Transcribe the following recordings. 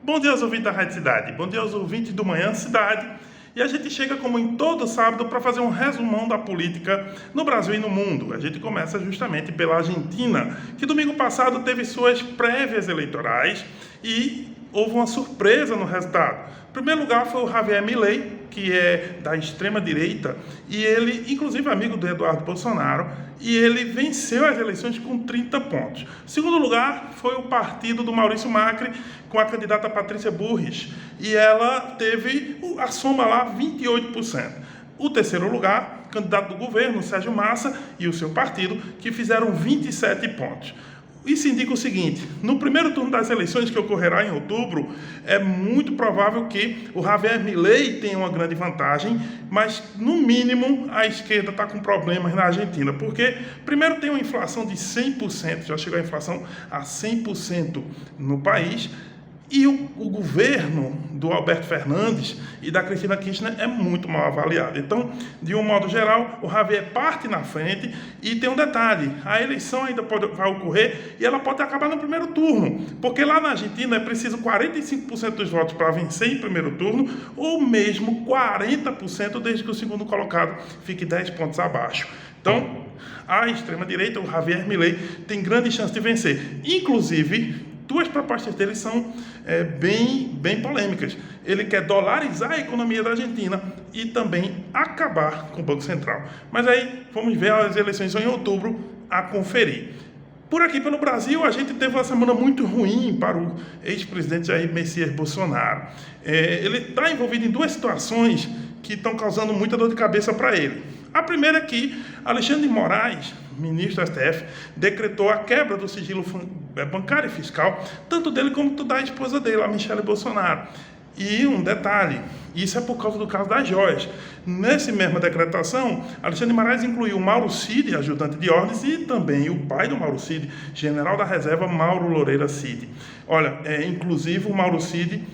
Bom dia aos ouvintes da Rádio Cidade, bom dia aos ouvintes do Manhã Cidade. E a gente chega, como em todo sábado, para fazer um resumão da política no Brasil e no mundo. A gente começa justamente pela Argentina, que domingo passado teve suas prévias eleitorais e houve uma surpresa no resultado. Em primeiro lugar foi o Javier Milei, que é da extrema-direita, e ele, inclusive, amigo do Eduardo Bolsonaro, e ele venceu as eleições com 30 pontos. Em segundo lugar foi o partido do Maurício Macri, com a candidata Patrícia Burris, e ela teve a soma lá 28%. O terceiro lugar, candidato do governo, Sérgio Massa, e o seu partido, que fizeram 27 pontos. Isso indica o seguinte: no primeiro turno das eleições, que ocorrerá em outubro, é muito provável que o Javier Milei tenha uma grande vantagem, mas, no mínimo, a esquerda está com problemas na Argentina, porque, primeiro, tem uma inflação de 100%, já chegou a inflação a 100% no país, e o governo do Alberto Fernandes e da Cristina Kirchner é muito mal avaliado. Então, de um modo geral, o Javier parte na frente. E tem um detalhe: a eleição ainda vai ocorrer e ela pode acabar no primeiro turno, porque lá na Argentina é preciso 45% dos votos para vencer em primeiro turno, ou mesmo 40% desde que o segundo colocado fique 10 pontos abaixo. Então, a extrema-direita, o Javier Milei, tem grande chance de vencer. Inclusive, duas propostas dele são bem polêmicas. Ele quer dolarizar a economia da Argentina e também acabar com o Banco Central. Mas aí, vamos ver, as eleições são em outubro, a conferir. Por aqui pelo Brasil, a gente teve uma semana muito ruim para o ex-presidente Jair Messias Bolsonaro. Ele está envolvido em duas situações que estão causando muita dor de cabeça para ele. A primeira é que Alexandre de Moraes, ministro do STF, decretou a quebra do sigilo bancário e fiscal, tanto dele como da esposa dele, a Michele Bolsonaro. E um detalhe: isso é por causa do caso das joias. Nessa mesma decretação, Alexandre de Moraes incluiu o Mauro Cid, ajudante de ordens, e também o pai do Mauro Cid, general da reserva Mauro Loureira Cid. Olha, inclusive o Mauro Cid,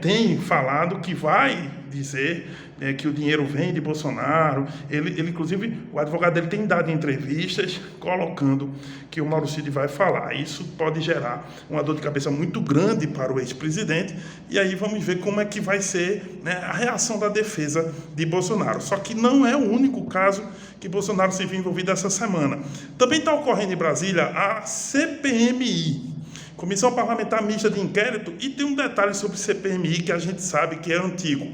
tem falado que vai dizer que o dinheiro vem de Bolsonaro. Ele, inclusive, o advogado dele tem dado entrevistas colocando que o Mauro Cid vai falar. Isso pode gerar uma dor de cabeça muito grande para o ex-presidente, e aí vamos ver como é que vai ser a reação da defesa de Bolsonaro. Só que não é o único caso que Bolsonaro se viu envolvido essa semana. Também está ocorrendo em Brasília a CPMI, Comissão Parlamentar Mista de Inquérito, e tem um detalhe sobre CPMI que a gente sabe que é antigo.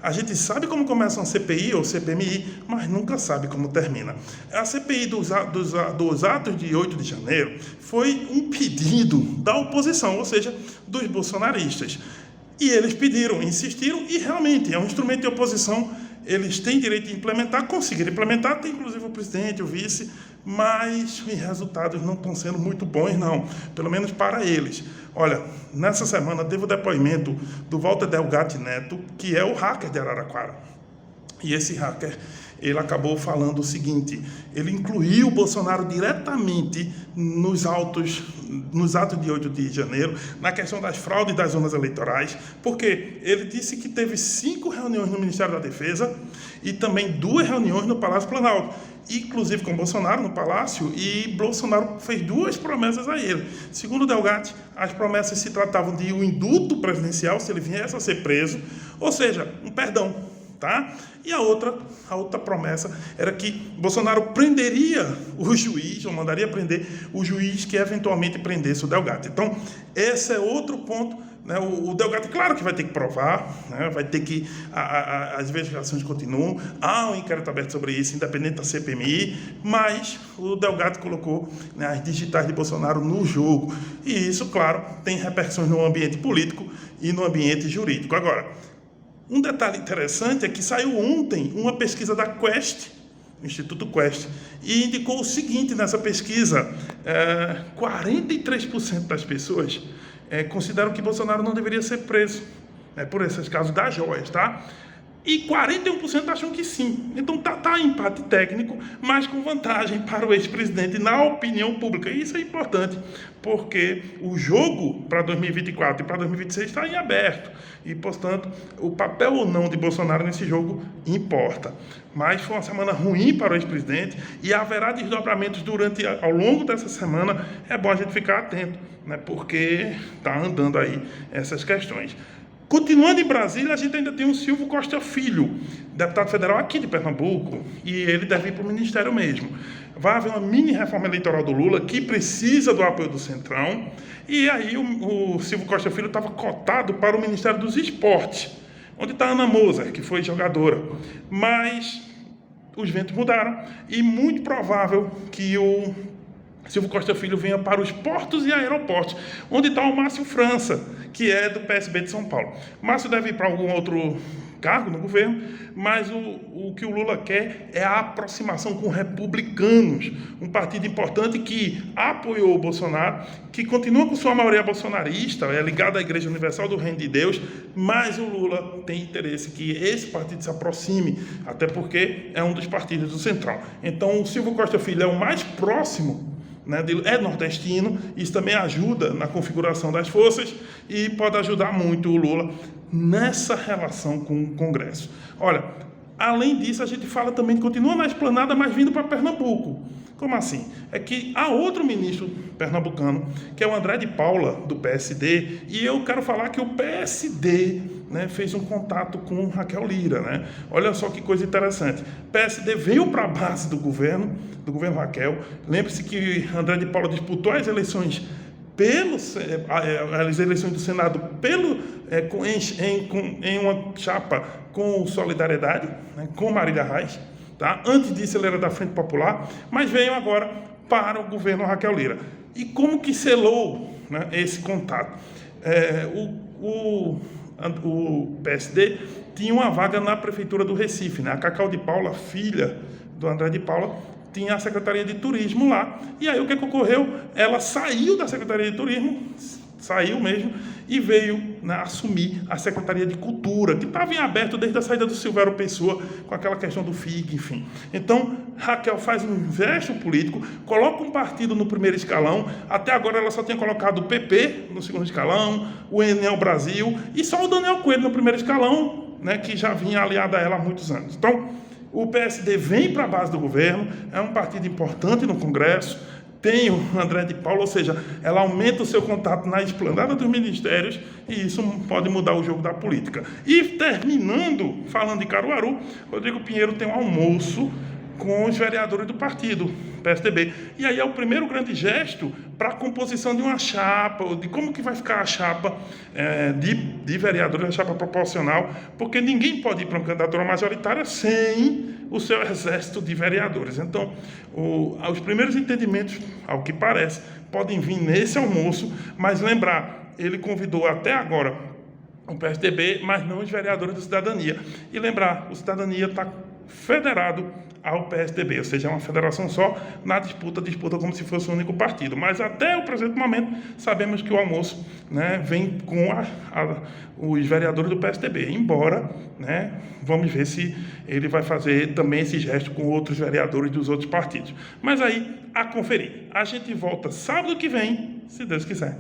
A gente sabe como começa uma CPI ou CPMI, mas nunca sabe como termina. A CPI dos atos de 8 de janeiro foi um pedido da oposição, ou seja, dos bolsonaristas. E eles pediram, insistiram, e realmente é um instrumento de oposição. Eles têm direito de implementar, conseguiram implementar, tem inclusive o presidente, o vice, mas os resultados não estão sendo muito bons, não, pelo menos para eles. Olha, nessa semana teve o depoimento do Walter Delgatti Neto, que é o hacker de Araraquara. E esse hacker, ele acabou falando o seguinte: ele incluiu o Bolsonaro diretamente nos atos de 8 de janeiro, na questão das fraudes das zonas eleitorais, porque ele disse que teve 5 reuniões no Ministério da Defesa e também 2 reuniões no Palácio Planalto, inclusive com Bolsonaro no Palácio, e Bolsonaro fez 2 promessas a ele. Segundo Delgatti, as promessas se tratavam de um indulto presidencial se ele viesse a ser preso, ou seja, um perdão. Tá? E a outra promessa era que Bolsonaro prenderia o juiz, ou mandaria prender o juiz que eventualmente prendesse o Delgatti. Então, esse é outro ponto. O Delgatti, claro que vai ter que provar, vai ter que. As investigações continuam, há um inquérito aberto sobre isso, independente da CPMI, mas o Delgatti colocou as digitais de Bolsonaro no jogo. E isso, claro, tem repercussões no ambiente político e no ambiente jurídico. Agora, um detalhe interessante é que saiu ontem uma pesquisa da Quest, Instituto Quest, e indicou o seguinte nessa pesquisa: 43% das pessoas consideram que Bolsonaro não deveria ser preso, por esses casos das joias, tá? e 41% acham que sim. Então tá empate técnico, mas com vantagem para o ex-presidente na opinião pública. E isso é importante, porque o jogo para 2024 e para 2026 está em aberto. E, portanto, o papel ou não de Bolsonaro nesse jogo importa. Mas foi uma semana ruim para o ex-presidente e haverá desdobramentos ao longo dessa semana. É bom a gente ficar atento, né, porque está andando aí essas questões. Continuando em Brasília, a gente ainda tem o Silvio Costa Filho, deputado federal aqui de Pernambuco, e ele deve ir para o Ministério mesmo. Vai haver uma mini reforma eleitoral do Lula que precisa do apoio do Centrão, e aí o Silvio Costa Filho estava cotado para o Ministério dos Esportes, onde está a Ana Moser, que foi jogadora. Mas os ventos mudaram e muito provável que o Silvio Costa Filho venha para os portos e aeroportos, onde está o Márcio França, que é do PSB de São Paulo. Márcio deve ir para algum outro cargo no governo, mas o que o Lula quer é a aproximação com republicanos, um partido importante que apoiou o Bolsonaro, que continua com sua maioria bolsonarista, é ligado à Igreja Universal do Reino de Deus, mas o Lula tem interesse que esse partido se aproxime, até porque é um dos partidos do Centrão. Então o Silvio Costa Filho é o mais próximo, né, é nordestino, isso também ajuda na configuração das forças e pode ajudar muito o Lula nessa relação com o Congresso. Olha, além disso, a gente fala também que continua na esplanada, mas vindo para Pernambuco. Como assim? É que há outro ministro pernambucano, que é o André de Paula, do PSD, e eu quero falar que o PSD, né, fez um contato com Raquel Lira, né? Olha só que coisa interessante. O PSD veio para a base do governo Raquel. Lembre-se que André de Paula disputou as eleições as eleições do Senado em uma chapa com Solidariedade, né, com Marília Reis. Tá? Antes disso ele era da Frente Popular, mas veio agora para o governo Raquel Lira. E como que selou, né, esse contato? O PSD tinha uma vaga na Prefeitura do Recife, né? A Cacau de Paula, filha do André de Paula, tinha a Secretaria de Turismo lá. E aí o que ocorreu? Ela saiu da Secretaria de Turismo, saiu mesmo, e veio, né, assumir a Secretaria de Cultura, que estava em aberto desde a saída do Silvério Pessoa, com aquela questão do FIG, enfim. Então, Raquel faz um gesto político, coloca um partido no primeiro escalão. Até agora ela só tinha colocado o PP no segundo escalão, o Enel Brasil, e só o Daniel Coelho no primeiro escalão, né, que já vinha aliado a ela há muitos anos. Então, o PSD vem para a base do governo, é um partido importante no Congresso, tem o André de Paula, ou seja, ela aumenta o seu contato na esplanada dos ministérios e isso pode mudar o jogo da política. E terminando, falando de Caruaru, Rodrigo Pinheiro tem um almoço com os vereadores do partido, PSDB. E aí é o primeiro grande gesto para a composição de uma chapa, de como que vai ficar a chapa de vereadores, a chapa proporcional, porque ninguém pode ir para uma candidatura majoritária sem o seu exército de vereadores. Então, os primeiros entendimentos, ao que parece, podem vir nesse almoço, mas lembrar, ele convidou até agora o PSDB, mas não os vereadores do Cidadania. E lembrar, o Cidadania está federado ao PSDB, ou seja, é uma federação só, na disputa como se fosse um único partido. Mas até o presente momento, sabemos que o almoço, né, vem com os vereadores do PSDB, embora, né, vamos ver se ele vai fazer também esse gesto com outros vereadores dos outros partidos. Mas aí, a conferir. A gente volta sábado que vem, se Deus quiser.